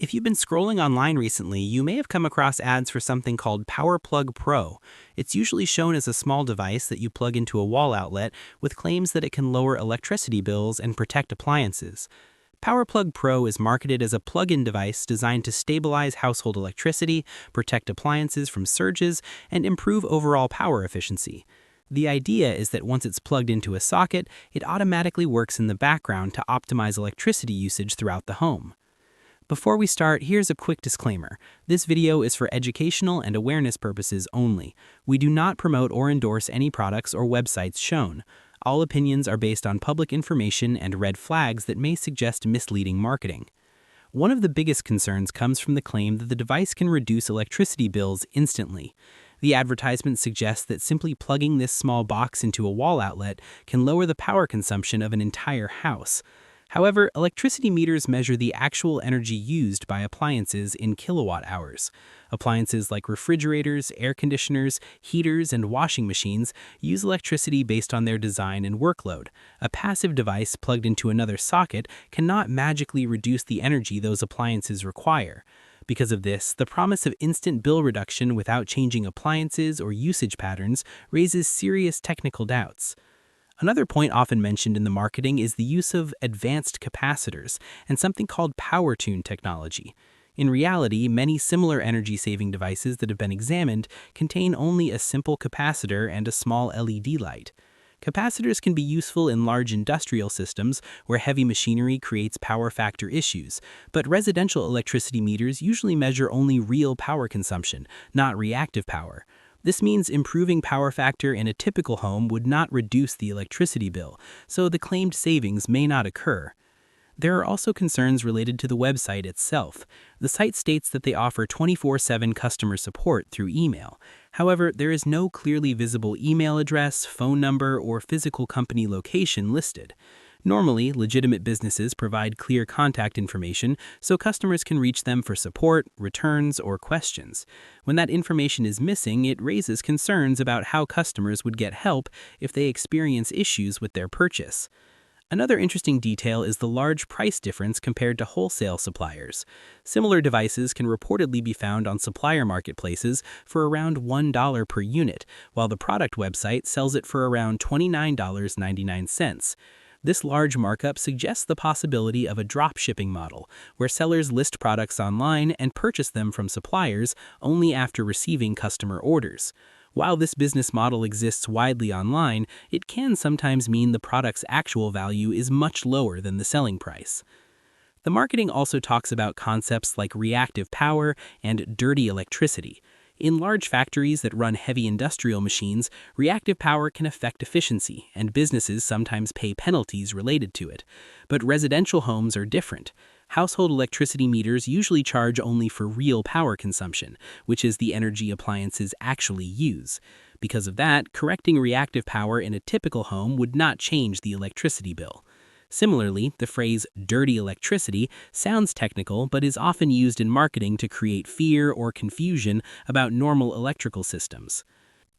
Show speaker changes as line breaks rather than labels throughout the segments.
If you've been scrolling online recently, you may have come across ads for something called Power Plug Pro. It's usually shown as a small device that you plug into a wall outlet with claims that it can lower electricity bills and protect appliances. Power Plug Pro is marketed as a plug-in device designed to stabilize household electricity, protect appliances from surges, and improve overall power efficiency. The idea is that once it's plugged into a socket, it automatically works in the background to optimize electricity usage throughout the home. Before we start, here's a quick disclaimer. This video is for educational and awareness purposes only. We do not promote or endorse any products or websites shown. All opinions are based on public information and red flags that may suggest misleading marketing. One of the biggest concerns comes from the claim that the device can reduce electricity bills instantly. The advertisement suggests that simply plugging this small box into a wall outlet can lower the power consumption of an entire house. However, electricity meters measure the actual energy used by appliances in kilowatt hours. Appliances like refrigerators, air conditioners, heaters, and washing machines use electricity based on their design and workload. A passive device plugged into another socket cannot magically reduce the energy those appliances require. Because of this, the promise of instant bill reduction without changing appliances or usage patterns raises serious technical doubts. Another point often mentioned in the marketing is the use of advanced capacitors and something called power tune technology. In reality, many similar energy-saving devices that have been examined contain only a simple capacitor and a small LED light. Capacitors can be useful in large industrial systems where heavy machinery creates power factor issues, but residential electricity meters usually measure only real power consumption, not reactive power. This means improving power factor in a typical home would not reduce the electricity bill, so the claimed savings may not occur. There are also concerns related to the website itself. The site states that they offer 24/7 customer support through email. However, there is no clearly visible email address, phone number, or physical company location listed. Normally, legitimate businesses provide clear contact information so customers can reach them for support, returns, or questions. When that information is missing, it raises concerns about how customers would get help if they experience issues with their purchase. Another interesting detail is the large price difference compared to wholesale suppliers. Similar devices can reportedly be found on supplier marketplaces for around $1 per unit, while the product website sells it for around $29.99. This large markup suggests the possibility of a drop shipping model, where sellers list products online and purchase them from suppliers only after receiving customer orders. While this business model exists widely online, it can sometimes mean the product's actual value is much lower than the selling price. The marketing also talks about concepts like reactive power and dirty electricity. In large factories that run heavy industrial machines, reactive power can affect efficiency, and businesses sometimes pay penalties related to it. But residential homes are different. Household electricity meters usually charge only for real power consumption, which is the energy appliances actually use. Because of that, correcting reactive power in a typical home would not change the electricity bill. Similarly, the phrase dirty electricity sounds technical but is often used in marketing to create fear or confusion about normal electrical systems.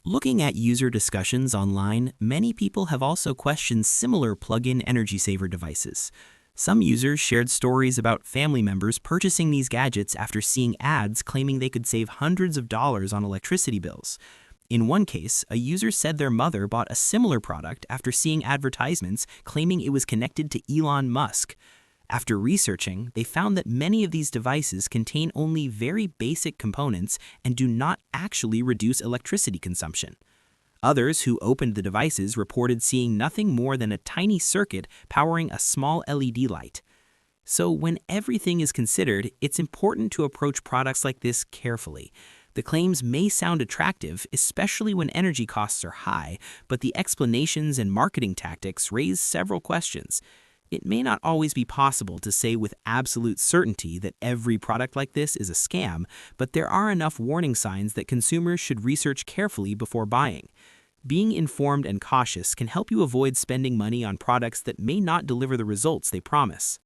Looking at user discussions online, many people have also questioned similar plug-in energy saver devices. Some users shared stories about family members purchasing these gadgets after seeing ads claiming they could save hundreds of dollars on electricity bills. In one case, a user said their mother bought a similar product after seeing advertisements claiming it was connected to Elon Musk. After researching, they found that many of these devices contain only very basic components and do not actually reduce electricity consumption. Others who opened the devices reported seeing nothing more than a tiny circuit powering a small LED light. So when everything is considered, it's important to approach products like this carefully. The claims may sound attractive, especially when energy costs are high, but the explanations and marketing tactics raise several questions. It may not always be possible to say with absolute certainty that every product like this is a scam, but there are enough warning signs that consumers should research carefully before buying. Being informed and cautious can help you avoid spending money on products that may not deliver the results they promise.